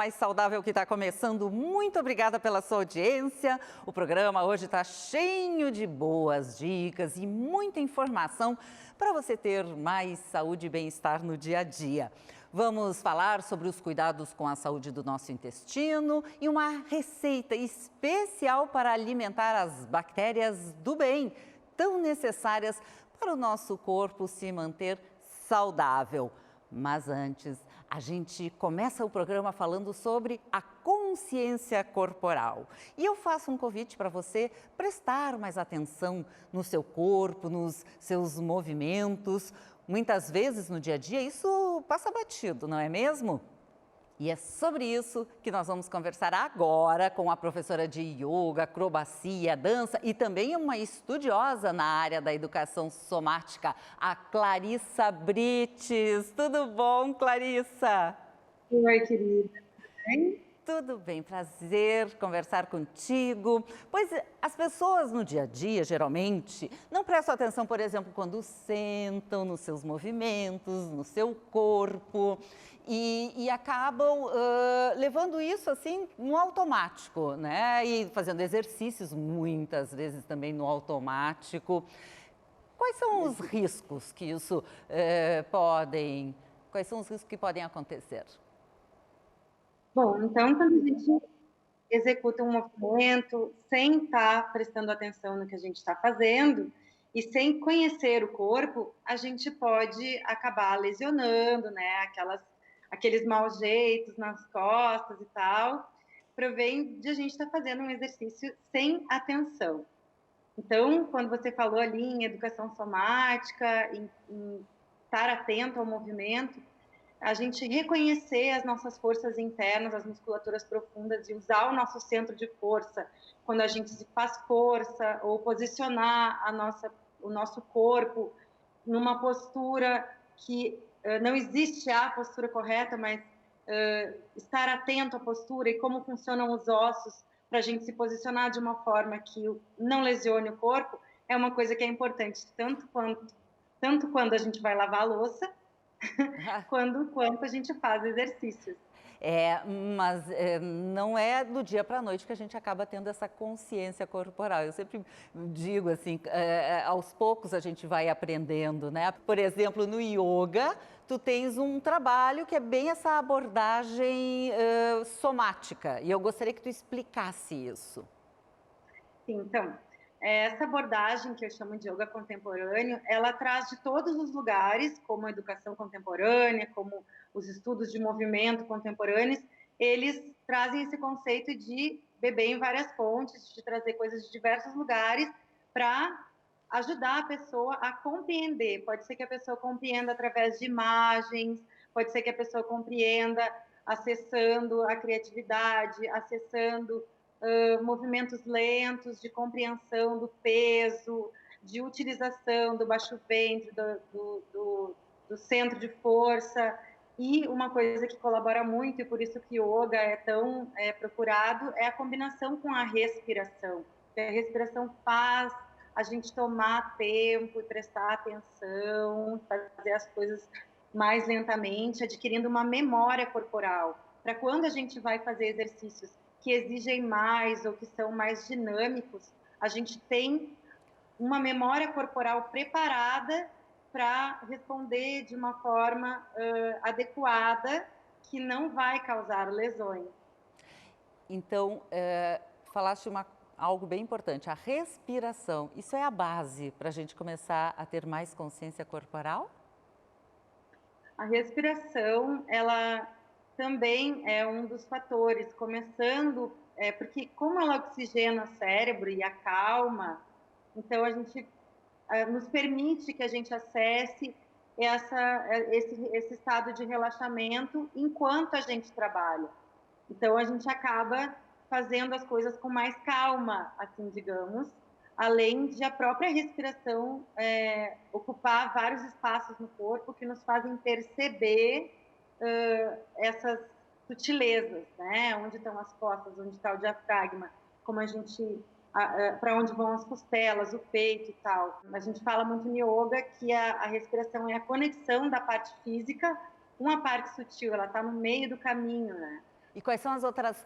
Mais Saudável que está começando. Muito obrigada pela sua audiência. O programa hoje está cheio de boas dicas e muita informação para você ter mais saúde e bem-estar no dia a dia. Vamos falar sobre os cuidados com a saúde do nosso intestino e uma receita especial para alimentar as bactérias do bem, tão necessárias para o nosso corpo se manter saudável. Mas antes, a gente começa o programa falando sobre a consciência corporal. E eu faço um convite para você prestar mais atenção no seu corpo, nos seus movimentos. Muitas vezes no dia a dia isso passa batido, não é mesmo? E é sobre isso que nós vamos conversar agora com a professora de yoga, acrobacia, dança e também uma estudiosa na área da educação somática, a Clarissa Brites. Tudo bom, Clarissa? Oi, querida. Tudo bem? Tudo bem, prazer conversar contigo. Pois as pessoas no dia a dia, geralmente, não prestam atenção, por exemplo, quando sentam nos seus movimentos, no seu corpo e acabam levando isso assim no automático, né? E fazendo exercícios muitas vezes também no automático. Quais são os riscos que isso quais são os riscos que podem acontecer? Bom, então quando a gente executa um movimento sem estar prestando atenção no que a gente está fazendo e sem conhecer o corpo, a gente pode acabar lesionando, né? Aqueles maus jeitos nas costas e tal, provém de a gente estar fazendo um exercício sem atenção. Então, quando você falou ali em educação somática, em estar atento ao movimento, a gente reconhecer as nossas forças internas, as musculaturas profundas e usar o nosso centro de força quando a gente faz força ou posicionar o nosso corpo numa postura que não existe a postura correta, mas estar atento à postura e como funcionam os ossos para a gente se posicionar de uma forma que não lesione o corpo é uma coisa que é importante tanto quando a gente vai lavar a louça quanto a gente faz exercícios. Mas não é do dia para a noite que a gente acaba tendo essa consciência corporal. Eu sempre digo assim, aos poucos a gente vai aprendendo, né? Por exemplo, no yoga, tu tens um trabalho que é bem essa abordagem somática. E eu gostaria que tu explicasse isso. Sim, então, essa abordagem que eu chamo de yoga contemporâneo, ela traz de todos os lugares, como a educação contemporânea, como os estudos de movimento contemporâneos, eles trazem esse conceito de beber em várias fontes, de trazer coisas de diversos lugares para ajudar a pessoa a compreender. Pode ser que a pessoa compreenda através de imagens, pode ser que a pessoa compreenda acessando a criatividade, acessando movimentos lentos de compreensão do peso, de utilização do baixo ventre, do centro de força. E uma coisa que colabora muito, e por isso que o yoga é tão procurado, é a combinação com a respiração. A respiração faz a gente tomar tempo e prestar atenção, fazer as coisas mais lentamente, adquirindo uma memória corporal. Para quando a gente vai fazer exercícios que exigem mais ou que são mais dinâmicos, a gente tem uma memória corporal preparada para responder de uma forma adequada que não vai causar lesões. Então, falaste algo bem importante, a respiração. Isso é a base para a gente começar a ter mais consciência corporal? A respiração, ela também é um dos fatores, começando, porque como ela oxigena o cérebro e acalma, então a gente nos permite que a gente acesse esse estado de relaxamento enquanto a gente trabalha. Então a gente acaba fazendo as coisas com mais calma, assim, digamos, além de a própria respiração ocupar vários espaços no corpo que nos fazem perceber essas sutilezas, né? Onde estão as costas, onde está o diafragma, como a gente para onde vão as costelas, o peito e tal. A gente fala muito em yoga que a respiração é a conexão da parte física com a parte sutil, ela está no meio do caminho, né? E quais são as outras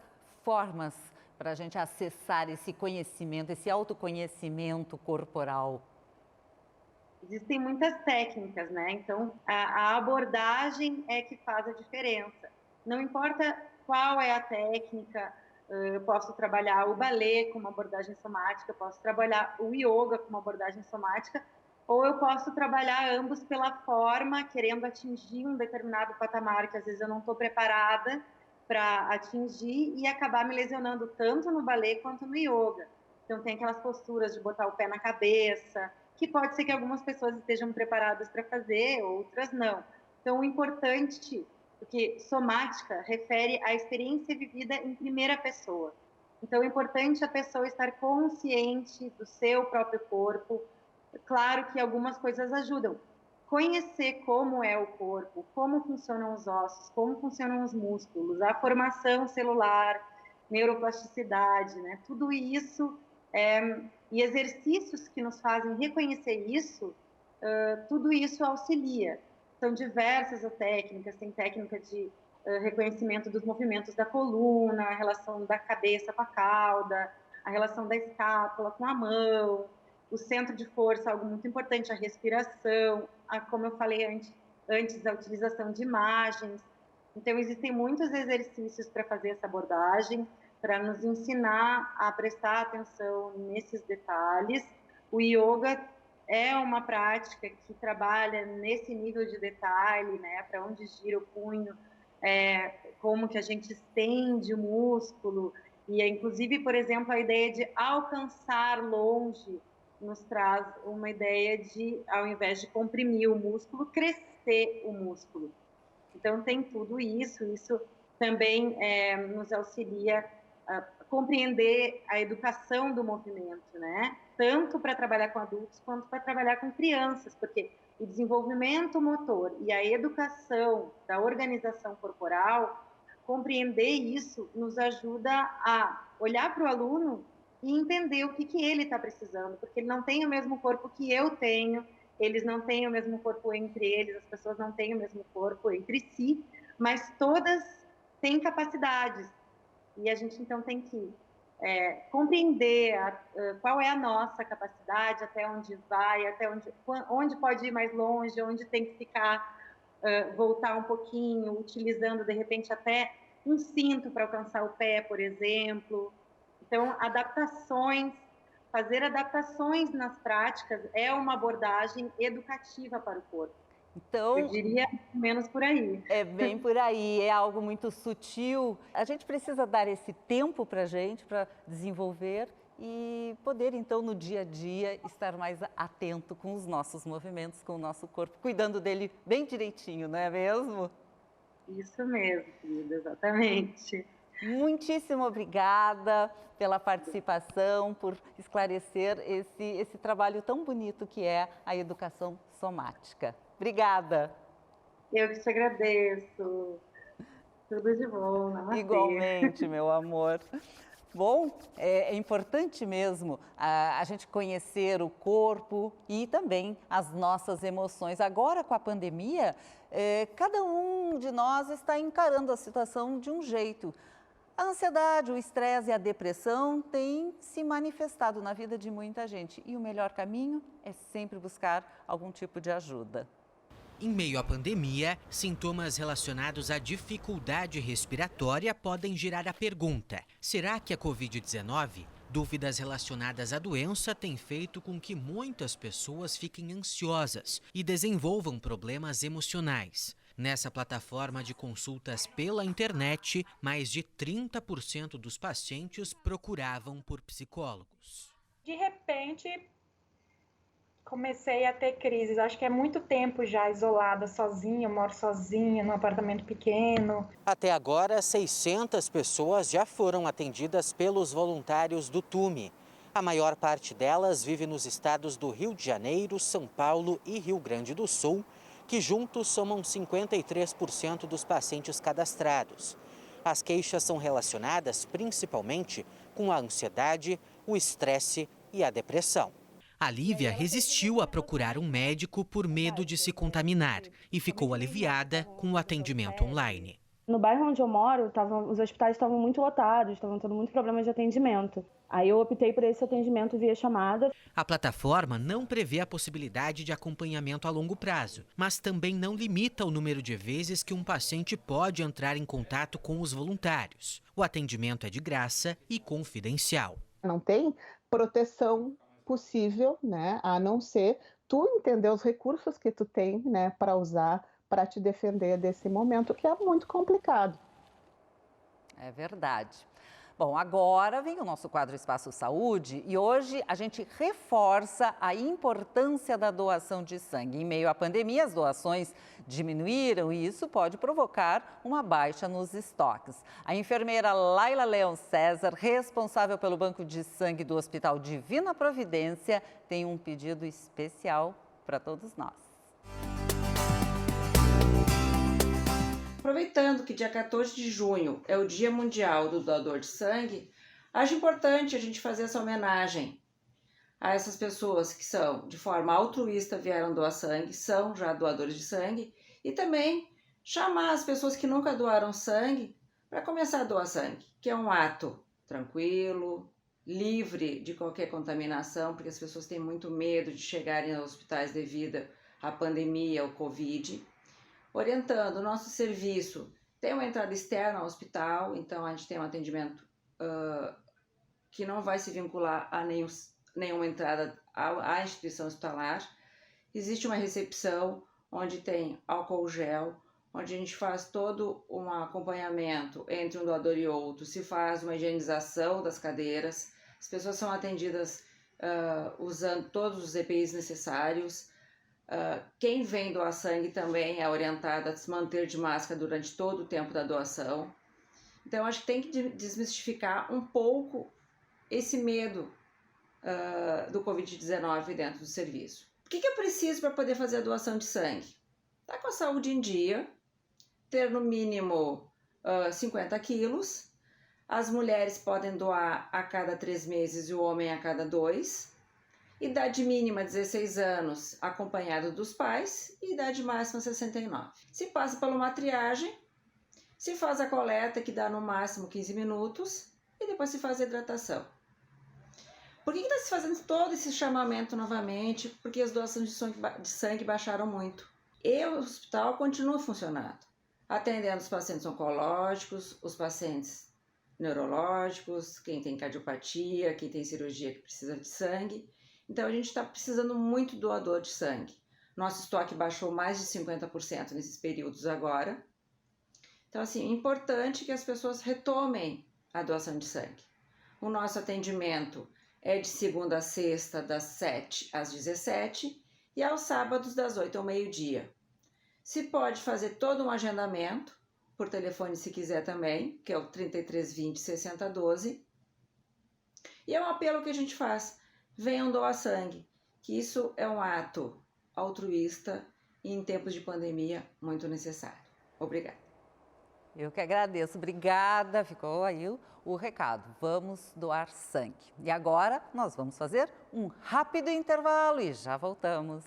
formas para a gente acessar esse conhecimento, esse autoconhecimento corporal? Existem muitas técnicas, né? Então, a abordagem é que faz a diferença. Não importa qual é a técnica, eu posso trabalhar o balé com uma abordagem somática, eu posso trabalhar o yoga com uma abordagem somática, ou eu posso trabalhar ambos pela forma, querendo atingir um determinado patamar que às vezes eu não estou preparada para atingir e acabar me lesionando tanto no balé quanto no yoga. Então, tem aquelas posturas de botar o pé na cabeça, que pode ser que algumas pessoas estejam preparadas para fazer, outras não. Então, o importante, porque somática refere à experiência vivida em primeira pessoa. Então, é importante a pessoa estar consciente do seu próprio corpo. Claro que algumas coisas ajudam. Conhecer como é o corpo, como funcionam os ossos, como funcionam os músculos, a formação celular, neuroplasticidade, né? Tudo isso e exercícios que nos fazem reconhecer isso, tudo isso auxilia. São diversas as técnicas, tem técnica de reconhecimento dos movimentos da coluna, a relação da cabeça com a cauda, a relação da escápula com a mão, o centro de força, algo muito importante, a respiração, como eu falei antes, a utilização de imagens. Então, existem muitos exercícios para fazer essa abordagem, para nos ensinar a prestar atenção nesses detalhes. O yoga é uma prática que trabalha nesse nível de detalhe, né, para onde gira o punho, como que a gente estende o músculo, e inclusive, por exemplo, a ideia de alcançar longe nos traz uma ideia de, ao invés de comprimir o músculo, crescer o músculo. Então, tem tudo isso também nos auxilia a compreender a educação do movimento, né? Tanto para trabalhar com adultos quanto para trabalhar com crianças, porque o desenvolvimento motor e a educação da organização corporal, compreender isso nos ajuda a olhar para o aluno e entender o que ele está precisando, porque ele não tem o mesmo corpo que eu tenho, eles não têm o mesmo corpo entre eles, as pessoas não têm o mesmo corpo entre si, mas todas têm capacidades. E a gente, então, tem que compreender qual é a nossa capacidade, até onde vai, até onde pode ir mais longe, onde tem que ficar, voltar um pouquinho, utilizando, de repente, até um cinto para alcançar o pé, por exemplo. Então, fazer adaptações nas práticas é uma abordagem educativa para o corpo. Então, eu diria menos por aí. É bem por aí, é algo muito sutil. A gente precisa dar esse tempo para a gente, para desenvolver e poder, então, no dia a dia, estar mais atento com os nossos movimentos, com o nosso corpo, cuidando dele bem direitinho, não é mesmo? Isso mesmo, querida, exatamente. Muitíssimo obrigada pela participação, por esclarecer esse trabalho tão bonito que é a educação somática. Obrigada. Eu que te agradeço. Tudo de bom, namastê. Igualmente, meu amor. Bom, é importante mesmo a gente conhecer o corpo e também as nossas emoções. Agora, com a pandemia, cada um de nós está encarando a situação de um jeito. A ansiedade, o estresse e a depressão têm se manifestado na vida de muita gente. E o melhor caminho é sempre buscar algum tipo de ajuda. Em meio à pandemia, sintomas relacionados à dificuldade respiratória podem gerar a pergunta: será que a Covid-19? Dúvidas relacionadas à doença têm feito com que muitas pessoas fiquem ansiosas e desenvolvam problemas emocionais. Nessa plataforma de consultas pela internet, mais de 30% dos pacientes procuravam por psicólogos. De repente, comecei a ter crises. Acho que é muito tempo já isolada, sozinha, moro sozinha, num apartamento pequeno. Até agora, 600 pessoas já foram atendidas pelos voluntários do TUME. A maior parte delas vive nos estados do Rio de Janeiro, São Paulo e Rio Grande do Sul, que juntos somam 53% dos pacientes cadastrados. As queixas são relacionadas principalmente com a ansiedade, o estresse e a depressão. A Lívia resistiu a procurar um médico por medo de se contaminar e ficou aliviada com o atendimento online. No bairro onde eu moro, os hospitais estavam muito lotados, estavam tendo muito problema de atendimento. Aí eu optei por esse atendimento via chamada. A plataforma não prevê a possibilidade de acompanhamento a longo prazo, mas também não limita o número de vezes que um paciente pode entrar em contato com os voluntários. O atendimento é de graça e confidencial. Não tem proteção possível, né, a não ser tu entender os recursos que tu tem, né, para usar para te defender desse momento que é muito complicado. É verdade. Bom, agora vem o nosso quadro Espaço Saúde e hoje a gente reforça a importância da doação de sangue. Em meio à pandemia, as doações diminuíram e isso pode provocar uma baixa nos estoques. A enfermeira Laila Leão César, responsável pelo banco de sangue do Hospital Divina Providência, tem um pedido especial para todos nós. Aproveitando que dia 14 de junho é o Dia Mundial do Doador de Sangue, acho importante a gente fazer essa homenagem a essas pessoas que são, de forma altruísta, vieram doar sangue, são já doadores de sangue, e também chamar as pessoas que nunca doaram sangue para começar a doar sangue, que é um ato tranquilo, livre de qualquer contaminação, porque as pessoas têm muito medo de chegarem aos hospitais devido à pandemia, ao Covid. Orientando, o nosso serviço tem uma entrada externa ao hospital, então a gente tem um atendimento que não vai se vincular a nenhuma entrada à instituição hospitalar. Existe uma recepção onde tem álcool gel, onde a gente faz todo um acompanhamento entre um doador e outro, se faz uma higienização das cadeiras, as pessoas são atendidas usando todos os EPIs necessários. Quem vem doar sangue também é orientada a se manter de máscara durante todo o tempo da doação. Então, acho que tem que desmistificar um pouco esse medo do Covid-19 dentro do serviço. O que é preciso para poder fazer a doação de sangue? Estar com a saúde em dia, ter no mínimo 50 quilos. As mulheres podem doar a cada 3 meses e o homem a cada 2. Idade mínima 16 anos, acompanhado dos pais, e idade máxima 69. Se passa por uma triagem, se faz a coleta, que dá no máximo 15 minutos, e depois se faz a hidratação. Por que está se fazendo todo esse chamamento novamente? Porque as doações de sangue baixaram muito. E o hospital continua funcionando, atendendo os pacientes oncológicos, os pacientes neurológicos, quem tem cardiopatia, quem tem cirurgia que precisa de sangue. Então, a gente está precisando muito de doador de sangue. Nosso estoque baixou mais de 50% nesses períodos agora. Então, assim, é importante que as pessoas retomem a doação de sangue. O nosso atendimento é de segunda a sexta, das 7 às 17 e aos sábados, das 8 ao meio-dia. Se pode fazer todo um agendamento, por telefone se quiser também, que é o 3320 6012. E é um apelo que a gente faz. Venham doar sangue, que isso é um ato altruísta e em tempos de pandemia muito necessário. Obrigada. Eu que agradeço, obrigada. Ficou aí o recado, vamos doar sangue. E agora nós vamos fazer um rápido intervalo e já voltamos.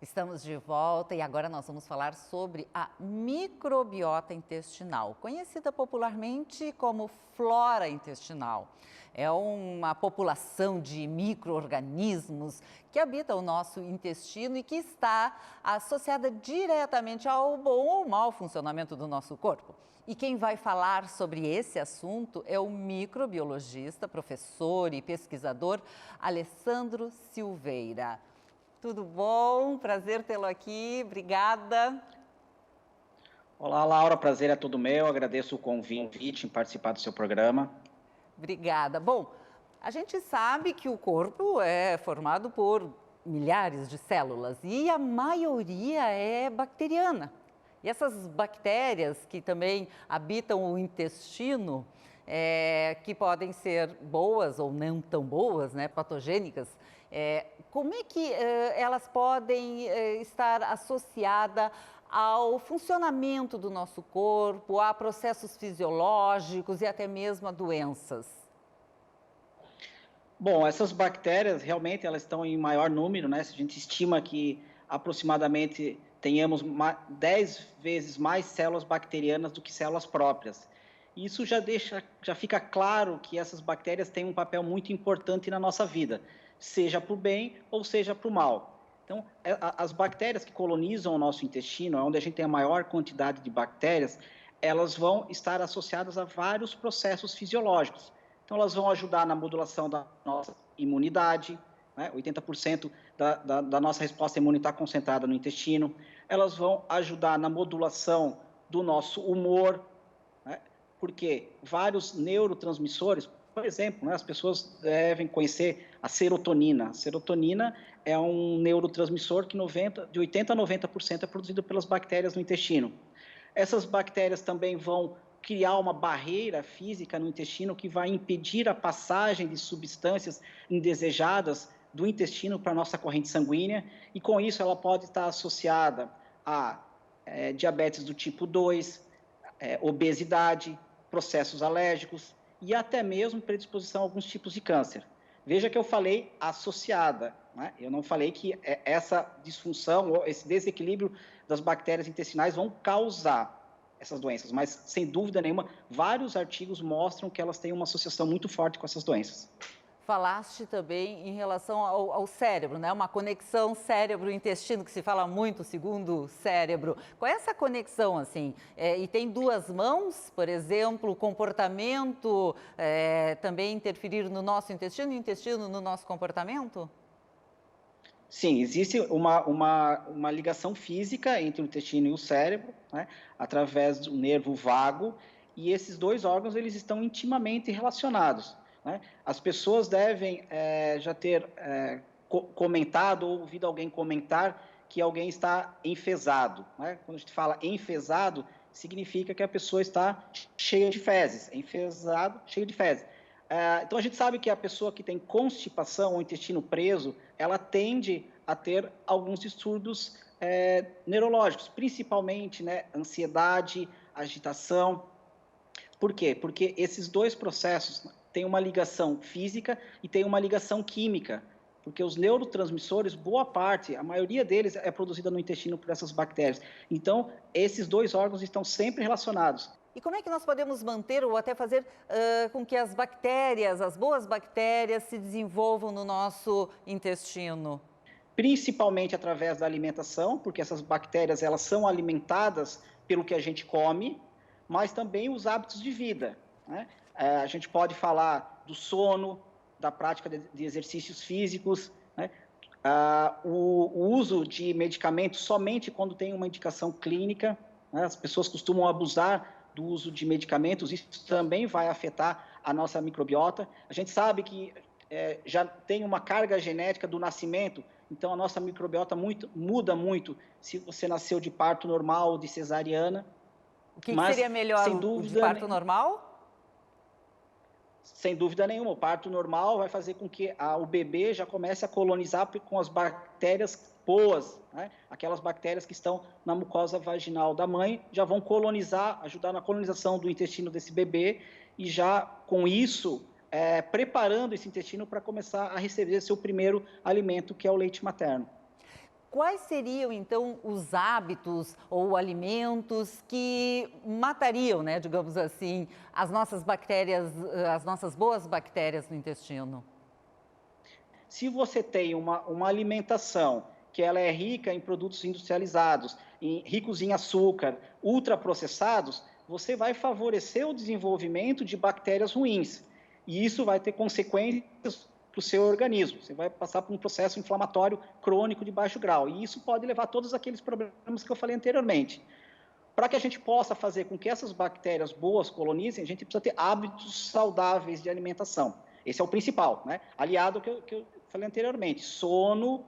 Estamos de volta e agora nós vamos falar sobre a microbiota intestinal, conhecida popularmente como flora intestinal. É uma população de micro-organismos que habita o nosso intestino e que está associada diretamente ao bom ou mau funcionamento do nosso corpo. E quem vai falar sobre esse assunto é o microbiologista, professor e pesquisador Alessandro Silveira. Tudo bom? Prazer tê-lo aqui. Obrigada. Olá, Laura. Prazer é todo meu. Agradeço o convite em participar do seu programa. Obrigada. Bom, a gente sabe que o corpo é formado por milhares de células e a maioria é bacteriana. E essas bactérias que também habitam o intestino, que podem ser boas ou não tão boas, né, patogênicas, como é que elas podem estar associadas ao funcionamento do nosso corpo, a processos fisiológicos e até mesmo a doenças? Bom, essas bactérias realmente elas estão em maior número, né? A gente estima que aproximadamente tenhamos 10 vezes mais células bacterianas do que células próprias. Isso já fica claro que essas bactérias têm um papel muito importante na nossa vida, seja para o bem ou seja para o mal. Então, as bactérias que colonizam o nosso intestino, onde a gente tem a maior quantidade de bactérias, elas vão estar associadas a vários processos fisiológicos. Então, elas vão ajudar na modulação da nossa imunidade, né? 80% da nossa resposta imune está concentrada no intestino. Elas vão ajudar na modulação do nosso humor, né? Porque vários neurotransmissores, por exemplo, né, as pessoas devem conhecer a serotonina. A serotonina é um neurotransmissor que de 80% a 90% é produzido pelas bactérias no intestino. Essas bactérias também vão criar uma barreira física no intestino que vai impedir a passagem de substâncias indesejadas do intestino para a nossa corrente sanguínea, e com isso ela pode estar associada a diabetes do tipo 2, obesidade, processos alérgicos e até mesmo predisposição a alguns tipos de câncer. Veja que eu falei associada, né? Eu não falei que essa disfunção ou esse desequilíbrio das bactérias intestinais vão causar essas doenças, mas sem dúvida nenhuma, vários artigos mostram que elas têm uma associação muito forte com essas doenças. Falaste também em relação ao cérebro, né? Uma conexão cérebro-intestino, que se fala muito, segundo cérebro. Qual é essa conexão, assim? E tem duas mãos, por exemplo, o comportamento também interferir no nosso intestino e o intestino no nosso comportamento? Sim, existe uma ligação física entre o intestino e o cérebro, né? Através do nervo vago, e esses dois órgãos eles estão intimamente relacionados, né? As pessoas devem já ter comentado ou ouvido alguém comentar que alguém está enfesado, né? Quando a gente fala enfesado, significa que a pessoa está cheia de fezes, enfesado, cheio de fezes. Então a gente sabe que a pessoa que tem constipação ou intestino preso, ela tende a ter alguns distúrbios neurológicos, principalmente, né, ansiedade, agitação. Por quê? Porque esses dois processos têm uma ligação física e têm uma ligação química, porque os neurotransmissores, boa parte, a maioria deles é produzida no intestino por essas bactérias. Então, esses dois órgãos estão sempre relacionados. E como é que nós podemos manter ou até fazer com que as bactérias, as boas bactérias, se desenvolvam no nosso intestino? Principalmente através da alimentação, porque essas bactérias elas são alimentadas pelo que a gente come, mas também os hábitos de vida, né? A gente pode falar do sono, da prática de exercícios físicos, né? O uso de medicamentos somente quando tem uma indicação clínica, né? As pessoas costumam abusar do uso de medicamentos, isso também vai afetar a nossa microbiota. A gente sabe que já tem uma carga genética do nascimento, então a nossa microbiota muda muito se você nasceu de parto normal ou de cesariana. O que seria melhor, o de parto normal? Sem dúvida nenhuma, o parto normal vai fazer com que o bebê já comece a colonizar com as bactérias boas, né? Aquelas bactérias que estão na mucosa vaginal da mãe já vão colonizar, ajudar na colonização do intestino desse bebê e já com isso preparando esse intestino para começar a receber seu primeiro alimento, que é o leite materno. Quais seriam, então, os hábitos ou alimentos que matariam, né, digamos assim, as nossas bactérias, as nossas boas bactérias no intestino? Se você tem uma alimentação que ela é rica em produtos industrializados, ricos em açúcar, ultraprocessados, você vai favorecer o desenvolvimento de bactérias ruins. E isso vai ter consequências para o seu organismo. Você vai passar por um processo inflamatório crônico de baixo grau. E isso pode levar a todos aqueles problemas que eu falei anteriormente. Para que a gente possa fazer com que essas bactérias boas colonizem, a gente precisa ter hábitos saudáveis de alimentação. Esse é o principal, né? Aliado ao que eu falei anteriormente, sono,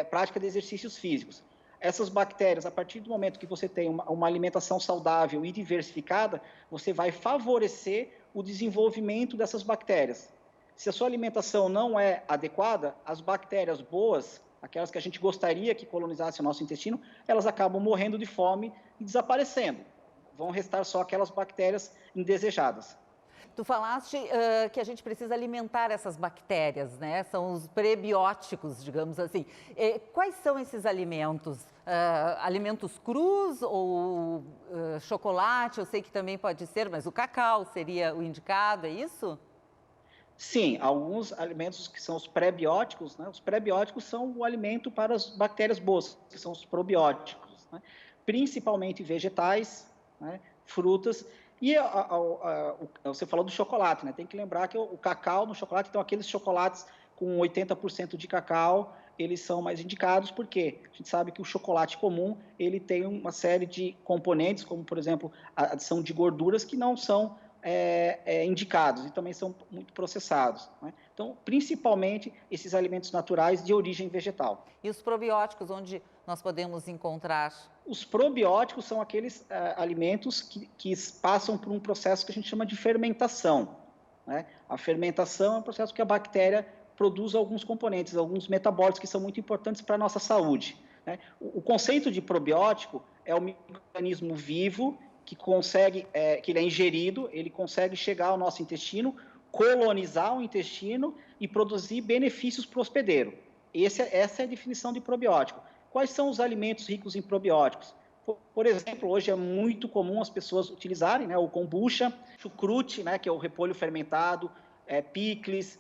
prática de exercícios físicos. Essas bactérias, a partir do momento que você tem uma alimentação saudável e diversificada, você vai favorecer o desenvolvimento dessas bactérias. Se a sua alimentação não é adequada, as bactérias boas, aquelas que a gente gostaria que colonizassem o nosso intestino, elas acabam morrendo de fome e desaparecendo. Vão restar só aquelas bactérias indesejadas. Tu falaste que a gente precisa alimentar essas bactérias, né? São os prebióticos, digamos assim. Quais são esses alimentos? Alimentos crus ou chocolate? Eu sei que também pode ser, mas o cacau seria o indicado, é isso? Sim, alguns alimentos que são os pré-bióticos, né? Os pré-bióticos são o alimento para as bactérias boas, que são os probióticos, né? Principalmente vegetais, né? Frutas. E você falou do chocolate, né? Tem que lembrar que o cacau no chocolate, então aqueles chocolates com 80% de cacau, eles são mais indicados, porque a gente sabe que o chocolate comum, ele tem uma série de componentes, como, por exemplo, a adição de gorduras que não são indicados e também são muito processados, né? Então, principalmente esses alimentos naturais de origem vegetal. E os probióticos, onde nós podemos encontrar? Os probióticos são aqueles alimentos que passam por um processo que a gente chama de fermentação, né? A fermentação é um processo que a bactéria produz alguns componentes, alguns metabólitos que são muito importantes para a nossa saúde, né? O conceito de probiótico é um organismo vivo que consegue, que ele é ingerido, ele consegue chegar ao nosso intestino, colonizar o intestino e produzir benefícios para o hospedeiro. Essa é a definição de probiótico. Quais são os alimentos ricos em probióticos? Por exemplo, hoje é muito comum as pessoas utilizarem, né, o kombucha, chucrute, né, que é o repolho fermentado, picles,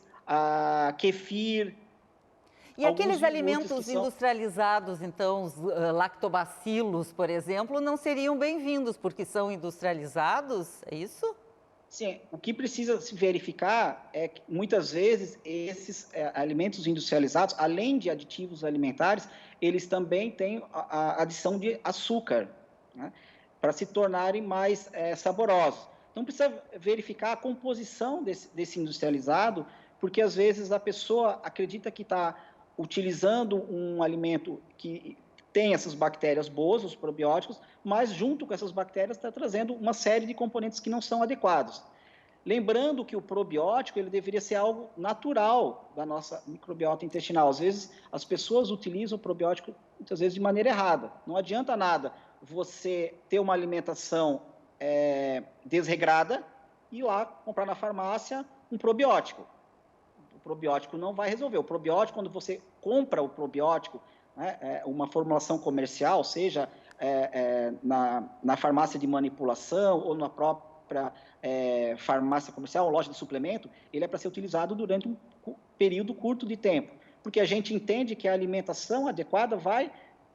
kefir. E aqueles alimentos industrializados, então, os lactobacilos, por exemplo, não seriam bem-vindos porque são industrializados? É isso? Sim, o que precisa se verificar é que, muitas vezes, esses alimentos industrializados, além de aditivos alimentares, eles também têm a adição de açúcar, né, para se tornarem mais saborosos. Então, precisa verificar a composição desse industrializado, porque, às vezes, a pessoa acredita que está utilizando um alimento que tem essas bactérias boas, os probióticos, mas junto com essas bactérias está trazendo uma série de componentes que não são adequados. Lembrando que o probiótico ele deveria ser algo natural da nossa microbiota intestinal. Às vezes as pessoas utilizam o probiótico muitas vezes de maneira errada. Não adianta nada você ter uma alimentação desregrada e ir lá comprar na farmácia um probiótico. O probiótico não vai resolver. O probiótico, quando você compra o probiótico, né, uma formulação comercial, seja na farmácia de manipulação ou na própria farmácia comercial ou loja de suplemento, ele é para ser utilizado durante um período curto de tempo, porque a gente entende que a alimentação adequada vai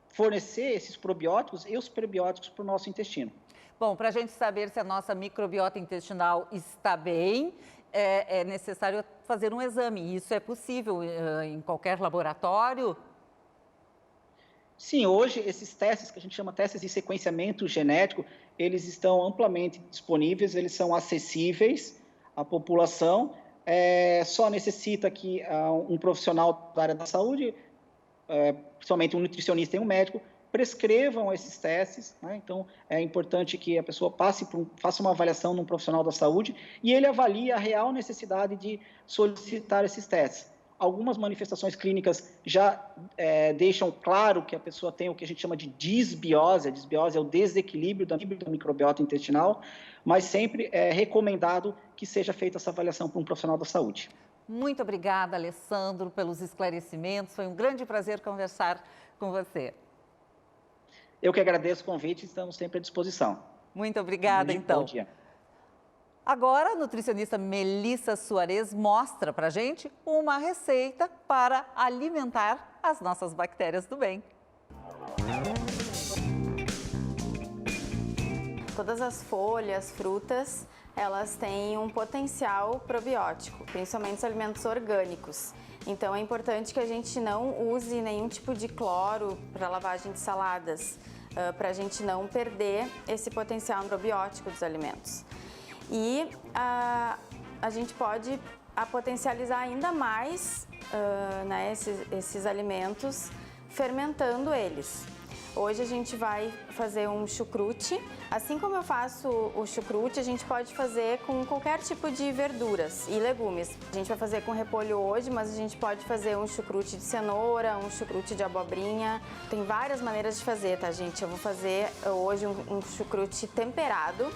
fornecer esses probióticos e os prebióticos para o nosso intestino. Bom, para a gente saber se a nossa microbiota intestinal está bem, é necessário fazer um exame. Isso é possível em qualquer laboratório? Sim, hoje esses testes, que a gente chama testes de sequenciamento genético, eles estão amplamente disponíveis, eles são acessíveis à população, só necessita que um profissional da área da saúde, principalmente um nutricionista e um médico, prescrevam esses testes, né? Então é importante que a pessoa faça uma avaliação num profissional da saúde e ele avalie a real necessidade de solicitar esses testes. Algumas manifestações clínicas já deixam claro que a pessoa tem o que a gente chama de disbiose. A disbiose é o desequilíbrio da microbiota intestinal, mas sempre é recomendado que seja feita essa avaliação por um profissional da saúde. Muito obrigada, Alessandro, pelos esclarecimentos. Foi um grande prazer conversar com você. Eu que agradeço o convite e estamos sempre à disposição. Muito obrigada, então. Bom dia. Agora, a nutricionista Melissa Soares mostra pra gente uma receita para alimentar as nossas bactérias do bem. Todas as folhas, frutas, elas têm um potencial probiótico, principalmente os alimentos orgânicos. Então é importante que a gente não use nenhum tipo de cloro para lavagem de saladas, para a gente não perder esse potencial probiótico dos alimentos. E a gente pode potencializar ainda mais né, esses alimentos fermentando eles. Hoje a gente vai fazer um chucrute. Assim como eu faço o chucrute, a gente pode fazer com qualquer tipo de verduras e legumes. A gente vai fazer com repolho hoje, mas a gente pode fazer um chucrute de cenoura, um chucrute de abobrinha. Tem várias maneiras de fazer, tá, gente? Eu vou fazer hoje um chucrute temperado.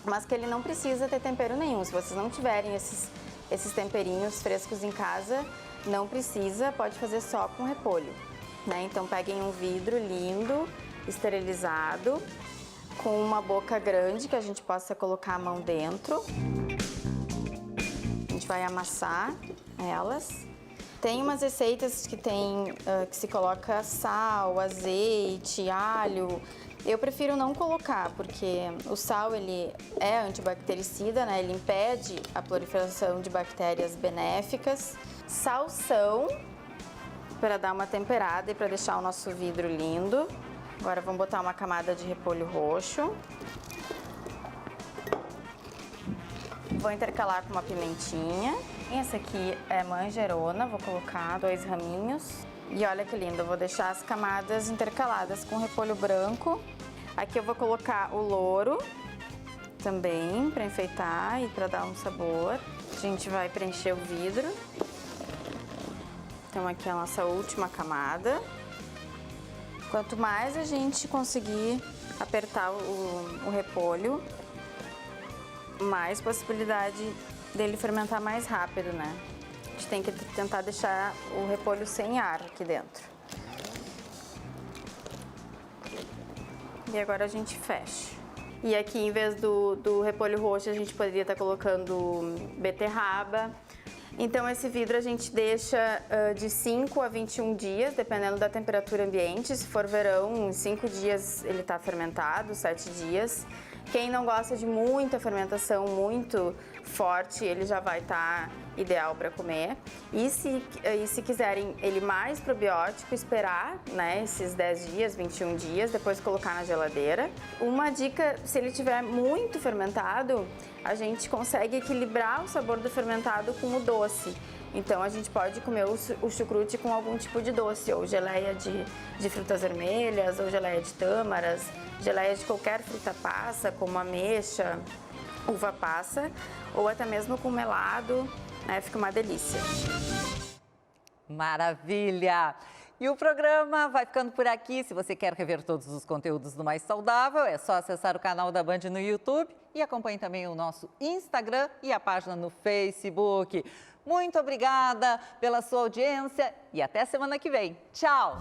mas que ele não precisa ter tempero nenhum. Se vocês não tiverem esses temperinhos frescos em casa, não precisa, pode fazer só com repolho, né? Então peguem um vidro lindo, esterilizado, com uma boca grande que a gente possa colocar a mão dentro. A gente vai amassar elas. Tem umas receitas que que se coloca sal, azeite, alho. Eu prefiro não colocar, porque o sal ele é antibactericida, né? Ele impede a proliferação de bactérias benéficas. Salsão, para dar uma temperada e para deixar o nosso vidro lindo. Agora vamos botar uma camada de repolho roxo. Vou intercalar com uma pimentinha. Essa aqui é manjerona, vou colocar 2 raminhos. E olha que lindo, eu vou deixar as camadas intercaladas com repolho branco. Aqui eu vou colocar o louro também, para enfeitar e para dar um sabor. A gente vai preencher o vidro. Então aqui é a nossa última camada. Quanto mais a gente conseguir apertar o repolho, mais possibilidade dele fermentar mais rápido, né? A gente tem que tentar deixar o repolho sem ar aqui dentro. E agora a gente fecha. E aqui, em vez do repolho roxo, a gente poderia estar colocando beterraba. Então, esse vidro a gente deixa de 5 a 21 dias, dependendo da temperatura ambiente. Se for verão, em 5 dias ele está fermentado, 7 dias. Quem não gosta de muita fermentação, muito forte, ele já vai estar ideal para comer. E se quiserem ele mais probiótico, esperar, né, esses 10 dias, 21 dias, depois colocar na geladeira. Uma dica, se ele tiver muito fermentado, a gente consegue equilibrar o sabor do fermentado com o doce. Então a gente pode comer o chucrute com algum tipo de doce, ou geleia de frutas vermelhas, ou geleia de tâmaras, geleia de qualquer fruta passa, como ameixa, uva passa, ou até mesmo com melado, né? Fica uma delícia. Maravilha! E o programa vai ficando por aqui. Se você quer rever todos os conteúdos do Mais Saudável, é só acessar o canal da Band no YouTube e acompanhe também o nosso Instagram e a página no Facebook. Muito obrigada pela sua audiência e até semana que vem. Tchau!